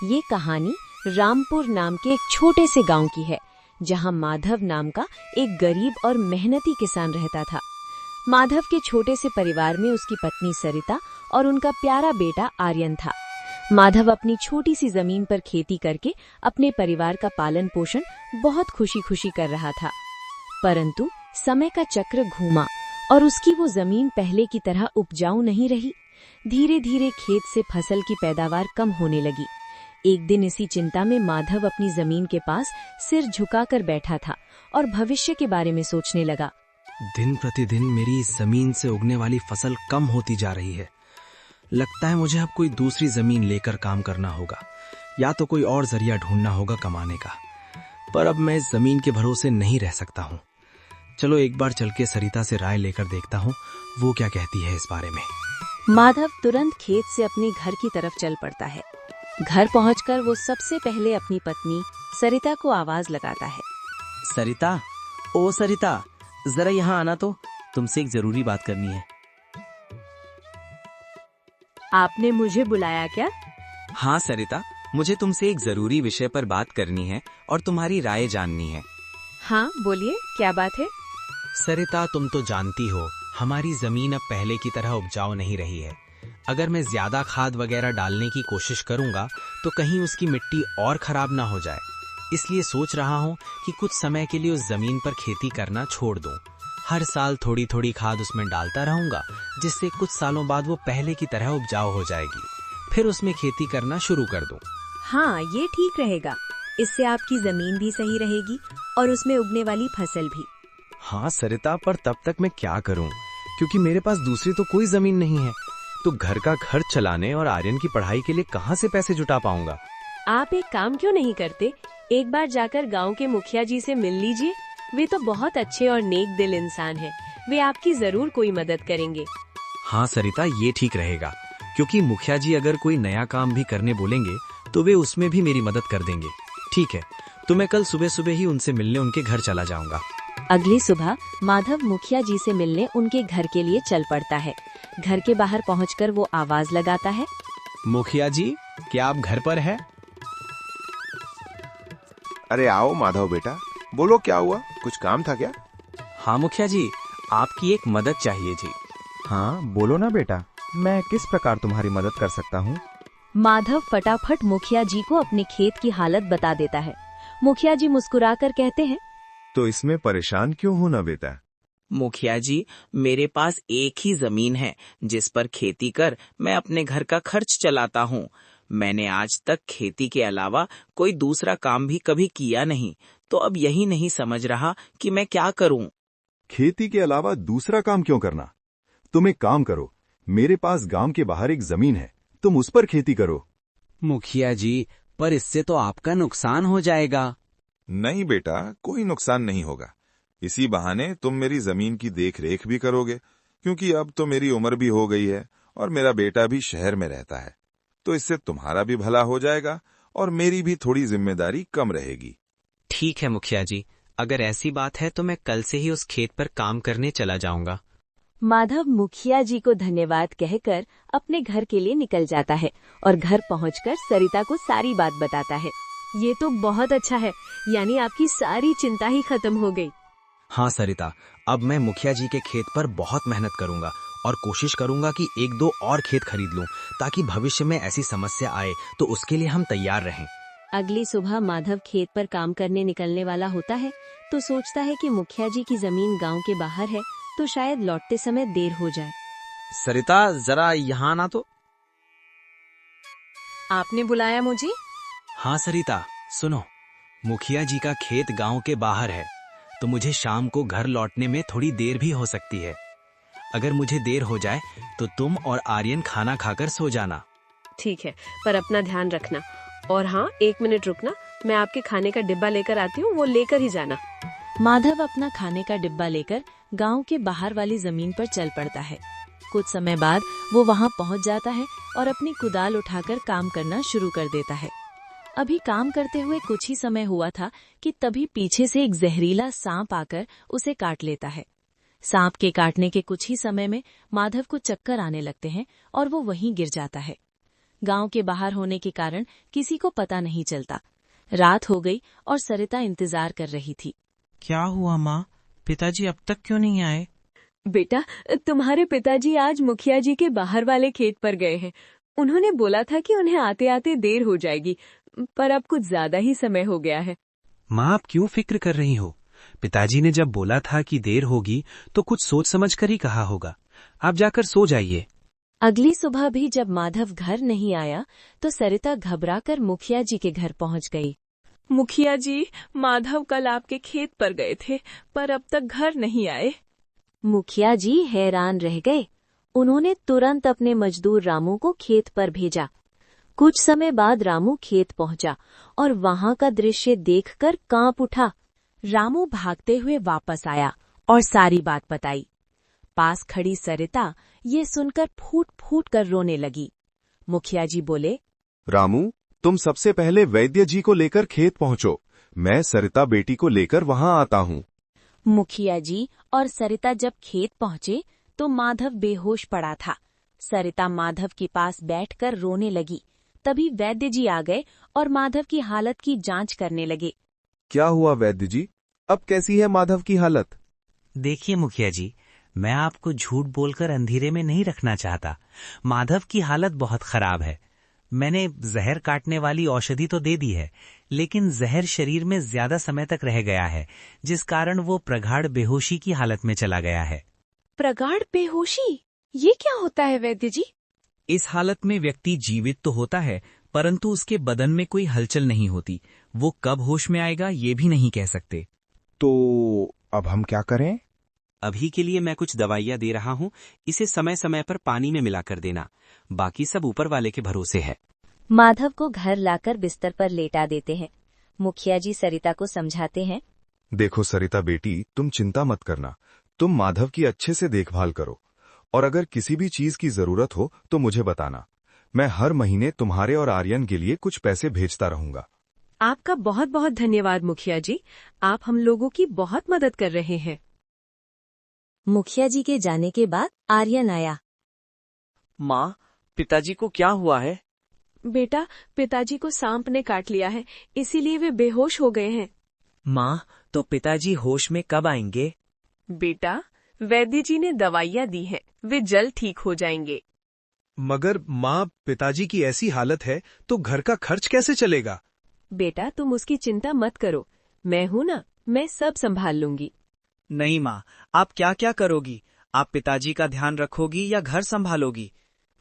ये कहानी रामपुर नाम के एक छोटे से गांव की है, जहां माधव नाम का एक गरीब और मेहनती किसान रहता था। माधव के छोटे से परिवार में उसकी पत्नी सरिता और उनका प्यारा बेटा आर्यन था। माधव अपनी छोटी सी जमीन पर खेती करके अपने परिवार का पालन पोषण बहुत खुशी खुशी कर रहा था। परंतु समय का चक्र घूमा और उसकी वो जमीन पहले की तरह उपजाऊ नहीं रही। धीरे धीरे खेत से फसल की पैदावार कम होने लगी। एक दिन इसी चिंता में माधव अपनी जमीन के पास सिर झुकाकर बैठा था और भविष्य के बारे में सोचने लगा। दिन प्रतिदिन मेरी इस जमीन से उगने वाली फसल कम होती जा रही है। लगता है मुझे अब कोई दूसरी जमीन लेकर काम करना होगा, या तो कोई और जरिया ढूंढना होगा कमाने का। पर अब मैं इस जमीन के भरोसे नहीं रह सकता हूँ। चलो एक बार चल के सरिता से राय लेकर देखता हूँ, वो क्या कहती है इस बारे में। माधव तुरंत खेत से अपने घर की तरफ चल पड़ता है। घर पहुंचकर वो सबसे पहले अपनी पत्नी सरिता को आवाज लगाता है। सरिता, ओ सरिता, जरा यहाँ आना तो, तुमसे एक जरूरी बात करनी है। आपने मुझे बुलाया क्या? हाँ सरिता, मुझे तुमसे एक जरूरी विषय पर बात करनी है और तुम्हारी राय जाननी है। हाँ बोलिए, क्या बात है? सरिता, तुम तो जानती हो हमारी जमीन अब पहले की तरह उपजाऊ नहीं रही है। अगर मैं ज्यादा खाद वगैरह डालने की कोशिश करूंगा तो कहीं उसकी मिट्टी और खराब ना हो जाए। इसलिए सोच रहा हूं कि कुछ समय के लिए उस जमीन पर खेती करना छोड़ दूं। हर साल थोड़ी थोड़ी खाद उसमें डालता रहूंगा, जिससे कुछ सालों बाद वो पहले की तरह उपजाऊ हो जाएगी। फिर उसमें खेती करना शुरू कर दूं। हाँ, ये ठीक रहेगा। इससे आपकी जमीन भी सही रहेगी और उसमें उगने वाली फसल भी। हाँ सरिता, पर तब तक मैं क्या करूं, क्योंकि मेरे पास दूसरी तो कोई जमीन नहीं है। तो घर का खर्च चलाने और आर्यन की पढ़ाई के लिए कहाँ से पैसे जुटा पाऊंगा। आप एक काम क्यों नहीं करते, एक बार जाकर गांव के मुखिया जी से मिल लीजिए। वे तो बहुत अच्छे और नेक दिल इंसान हैं। वे आपकी जरूर कोई मदद करेंगे। हाँ सरिता, ये ठीक रहेगा, क्योंकि मुखिया जी अगर कोई नया काम भी करने बोलेंगे तो वे उसमें भी मेरी मदद कर देंगे। ठीक है, तो मैं कल सुबह सुबह ही उनसे मिलने उनके घर चला जाऊंगा। अगली सुबह माधव मुखिया जी से मिलने उनके घर के लिए चल पड़ता है। घर के बाहर पहुंचकर वो आवाज लगाता है। मुखिया जी, क्या आप घर पर हैं? अरे आओ माधव बेटा, बोलो क्या हुआ, कुछ काम था क्या? हाँ मुखिया जी, आपकी एक मदद चाहिए जी। हाँ बोलो ना बेटा, मैं किस प्रकार तुम्हारी मदद कर सकता हूँ? माधव फटाफट मुखिया जी को अपने खेत की हालत बता देता है। मुखिया जी मुस्कुराकर कहते हैं, तो इसमें परेशान क्यों हो ना बेटा? मुखिया जी, मेरे पास एक ही जमीन है जिस पर खेती कर मैं अपने घर का खर्च चलाता हूँ। मैंने आज तक खेती के अलावा कोई दूसरा काम भी कभी किया नहीं, तो अब यही नहीं समझ रहा कि मैं क्या करूँ। खेती के अलावा दूसरा काम क्यों करना? तुम एक काम करो, मेरे पास गांव के बाहर एक जमीन है, तुम उस पर खेती करो। मुखिया जी, पर इससे तो आपका नुकसान हो जाएगा। नहीं बेटा, कोई नुकसान नहीं होगा। इसी बहाने तुम मेरी जमीन की देख रेख भी करोगे, क्योंकि अब तो मेरी उम्र भी हो गई है और मेरा बेटा भी शहर में रहता है। तो इससे तुम्हारा भी भला हो जाएगा और मेरी भी थोड़ी जिम्मेदारी कम रहेगी। ठीक है मुखिया जी, अगर ऐसी बात है तो मैं कल से ही उस खेत पर काम करने चला जाऊंगा। माधव मुखिया जी को धन्यवाद कहकर अपने घर के लिए निकल जाता है और घर पहुंचकर सरिता को सारी बात बताता है। ये तो बहुत अच्छा है, यानी आपकी सारी चिंता ही खत्म हो गई। हाँ सरिता, अब मैं मुखिया जी के खेत पर बहुत मेहनत करूंगा और कोशिश करूंगा कि एक दो और खेत खरीद लूं, ताकि भविष्य में ऐसी समस्या आए तो उसके लिए हम तैयार रहें। अगली सुबह माधव खेत पर काम करने निकलने वाला होता है तो सोचता है कि मुखिया जी की जमीन गांव के बाहर है, तो शायद लौटते समय देर हो जाए। सरिता, जरा यहाँ आना तो। आपने बुलाया मुझे? हाँ सरिता, सुनो, मुखिया जी का खेत गांव के बाहर है, तो मुझे शाम को घर लौटने में थोड़ी देर भी हो सकती है। अगर मुझे देर हो जाए तो तुम और आर्यन खाना खाकर सो जाना। ठीक है, पर अपना ध्यान रखना। और हाँ, 1 मिनट रुकना, मैं आपके खाने का डिब्बा लेकर आती हूँ, वो लेकर ही जाना। माधव अपना खाने का डिब्बा लेकर गांव के बाहर वाली जमीन पर चल पड़ता है। कुछ समय बाद वो वहां पहुंच जाता है और अपनी कुदाल उठाकर काम करना शुरू कर देता है। अभी काम करते हुए कुछ ही समय हुआ था कि तभी पीछे से एक जहरीला सांप आकर उसे काट लेता है। सांप के काटने के कुछ ही समय में माधव को चक्कर आने लगते हैं और वो वहीं गिर जाता है। गांव के बाहर होने के कारण किसी को पता नहीं चलता। रात हो गई और सरिता इंतजार कर रही थी। क्या हुआ माँ, पिताजी अब तक क्यों नहीं आए? बेटा, तुम्हारे पिताजी आज मुखिया जी के बाहर वाले खेत पर गए हैं। उन्होंने बोला था कि उन्हें आते आते देर हो जाएगी, पर अब कुछ ज्यादा ही समय हो गया है। माँ, आप क्यों फिक्र कर रही हो? पिताजी ने जब बोला था कि देर होगी तो कुछ सोच समझ कर ही कहा होगा। आप जाकर सो जाइए। अगली सुबह भी जब माधव घर नहीं आया तो सरिता घबराकर मुखिया जी के घर पहुंच गई। मुखिया जी, माधव कल आपके खेत पर गए थे, पर अब तक घर नहीं आए। मुखिया जी हैरान रह गए। उन्होंने तुरंत अपने मजदूर रामू को खेत पर भेजा। कुछ समय बाद रामू खेत पहुंचा और वहां का दृश्य देखकर कांप उठा। रामू भागते हुए वापस आया और सारी बात बताई। पास खड़ी सरिता ये सुनकर फूट फूट कर रोने लगी। मुखिया जी बोले, रामू, तुम सबसे पहले वैद्य जी को लेकर खेत पहुंचो। मैं सरिता बेटी को लेकर वहां आता हूँ। मुखिया जी और सरिता जब खेत पहुंचे तो माधव बेहोश पड़ा था। सरिता माधव के पास बैठकर रोने लगी। तभी वैद्य जी आ गए और माधव की हालत की जांच करने लगे। क्या हुआ वैद्य जी? अब कैसी है माधव की हालत? देखिए मुखिया जी, मैं आपको झूठ बोलकर अंधेरे में नहीं रखना चाहता। माधव की हालत बहुत खराब है। मैंने जहर काटने वाली औषधि तो दे दी है, लेकिन जहर शरीर में ज्यादा समय तक रह गया है, जिस कारण वो प्रगाढ़ बेहोशी की हालत में चला गया है। प्रगाढ़ बेहोशी, ये क्या होता है वैद्य जी? इस हालत में व्यक्ति जीवित तो होता है, परंतु उसके बदन में कोई हलचल नहीं होती। वो कब होश में आएगा ये भी नहीं कह सकते। तो अब हम क्या करें? अभी के लिए मैं कुछ दवाइयाँ दे रहा हूँ, इसे समय समय पर पानी में मिलाकर देना। बाकी सब ऊपर वाले के भरोसे है। माधव को घर लाकर बिस्तर पर लेटा देते हैं। मुखिया जी सरिता को समझाते हैं। देखो सरिता बेटी, तुम चिंता मत करना। तुम माधव की अच्छे से देखभाल करो और अगर किसी भी चीज की जरूरत हो तो मुझे बताना। मैं हर महीने तुम्हारे और आर्यन के लिए कुछ पैसे भेजता रहूंगा। आपका बहुत बहुत धन्यवाद मुखिया जी, आप हम लोगों की बहुत मदद कर रहे हैं। मुखिया जी के जाने के बाद आर्यन आया। माँ, पिताजी को क्या हुआ है? बेटा, पिताजी को सांप ने काट लिया है, इसीलिए वे बेहोश हो गए हैं। माँ, तो पिताजी होश में कब आएंगे? बेटा, वैद्य जी ने दवाइयाँ दी हैं, वे जल्द ठीक हो जाएंगे। मगर माँ, पिताजी की ऐसी हालत है तो घर का खर्च कैसे चलेगा? बेटा, तुम उसकी चिंता मत करो, मैं हूं ना, मैं सब संभाल लूंगी। नहीं माँ, आप क्या क्या करोगी? आप पिताजी का ध्यान रखोगी या घर संभालोगी?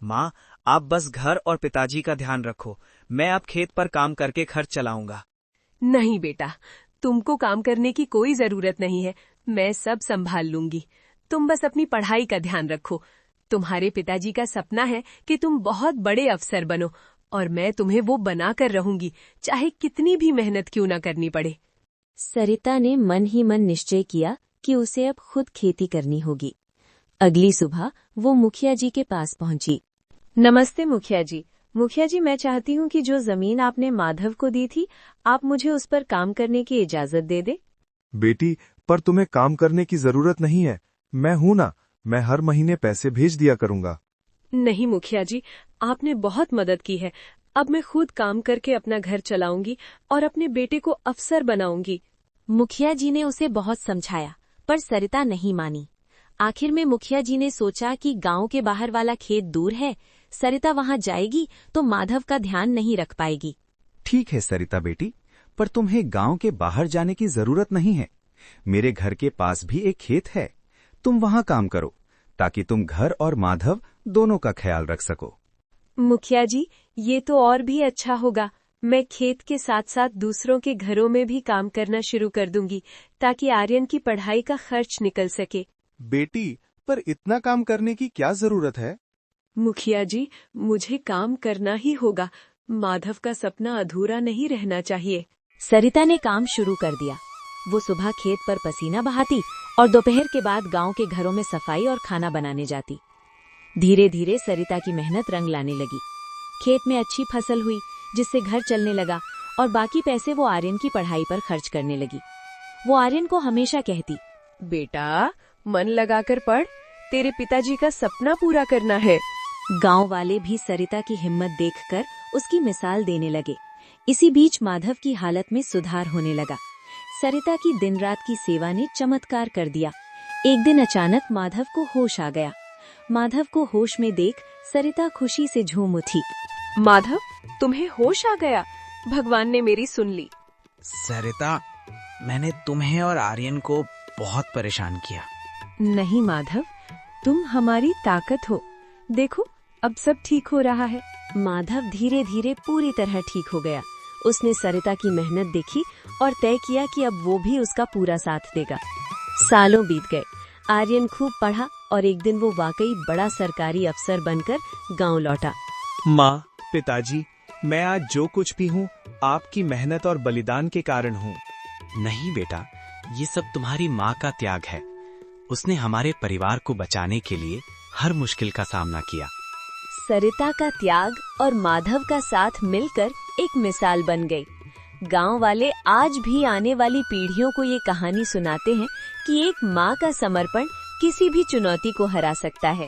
माँ, आप बस घर और पिताजी का ध्यान रखो, मैं अब खेत पर काम करके खर्च चलाऊंगा। नहीं बेटा, तुमको काम करने की कोई जरूरत नहीं है, मैं सब संभाल लूंगी। तुम बस अपनी पढ़ाई का ध्यान रखो। तुम्हारे पिताजी का सपना है कि तुम बहुत बड़े अफसर बनो और मैं तुम्हें वो बना कर रहूंगी, चाहे कितनी भी मेहनत क्यों न करनी पड़े। सरिता ने मन ही मन निश्चय किया कि उसे अब खुद खेती करनी होगी। अगली सुबह वो मुखिया जी के पास पहुंची। नमस्ते मुखिया जी। मुखिया जी, मैं चाहती हूँ कि जो जमीन आपने माधव को दी थी, आप मुझे उस पर काम करने की इजाजत दे दे। बेटी, पर तुम्हें काम करने की जरूरत नहीं है। मैं हूं ना, मैं हर महीने पैसे भेज दिया करूंगा। नहीं मुखिया जी, आपने बहुत मदद की है। अब मैं खुद काम करके अपना घर चलाऊंगी और अपने बेटे को अफसर बनाऊंगी। मुखिया जी ने उसे बहुत समझाया, पर सरिता नहीं मानी। आखिर में मुखिया जी ने सोचा कि गांव के बाहर वाला खेत दूर है, सरिता वहां जाएगी तो माधव का ध्यान नहीं रख पाएगी। ठीक है सरिता बेटी, पर तुम्हें गांव के बाहर जाने की जरूरत नहीं है। मेरे घर के पास भी एक खेत है, तुम वहां काम करो ताकि तुम घर और माधव दोनों का ख्याल रख सको। मुखिया जी, ये तो और भी अच्छा होगा। मैं खेत के साथ साथ दूसरों के घरों में भी काम करना शुरू कर दूंगी, ताकि आर्यन की पढ़ाई का खर्च निकल सके। बेटी, पर इतना काम करने की क्या जरूरत है? मुखिया जी, मुझे काम करना ही होगा। माधव का सपना अधूरा नहीं रहना चाहिए। सरिता ने काम शुरू कर दिया। वो सुबह खेत पर पसीना बहाती और दोपहर के बाद गांव के घरों में सफाई और खाना बनाने जाती। धीरे धीरे सरिता की मेहनत रंग लाने लगी। खेत में अच्छी फसल हुई, जिससे घर चलने लगा और बाकी पैसे वो आर्यन की पढ़ाई पर खर्च करने लगी। वो आर्यन को हमेशा कहती, बेटा, मन लगाकर पढ़, तेरे पिताजी का सपना पूरा करना है। गांव वाले भी सरिता की हिम्मत देखकर उसकी मिसाल देने लगे। इसी बीच माधव की हालत में सुधार होने लगा। सरिता की दिन रात की सेवा ने चमत्कार कर दिया। एक दिन अचानक माधव को होश आ गया। माधव को होश में देख सरिता खुशी से झूम उठी। माधव, तुम्हें होश आ गया। भगवान ने मेरी सुन ली। सरिता, मैंने तुम्हें और आर्यन को बहुत परेशान किया। नहीं माधव, तुम हमारी ताकत हो। देखो, अब सब ठीक हो रहा है। माधव धीरे धीरे पूरी तरह ठीक हो गया। उसने सरिता की मेहनत देखी और तय किया कि अब वो भी उसका पूरा साथ देगा। सालों बीत गए। आर्यन खूब पढ़ा और एक दिन वो वाकई बड़ा सरकारी अफसर बनकर गांव लौटा। माँ, पिताजी, मैं आज जो कुछ भी हूँ आपकी मेहनत और बलिदान के कारण हूँ। नहीं बेटा, ये सब तुम्हारी माँ का त्याग है। उसने हमारे परिवार को बचाने के लिए हर मुश्किल का सामना किया। सरिता का त्याग और माधव का साथ मिलकर एक मिसाल बन गई। गांव वाले आज भी आने वाली पीढ़ियों को ये कहानी सुनाते हैं कि एक माँ का समर्पण किसी भी चुनौती को हरा सकता है।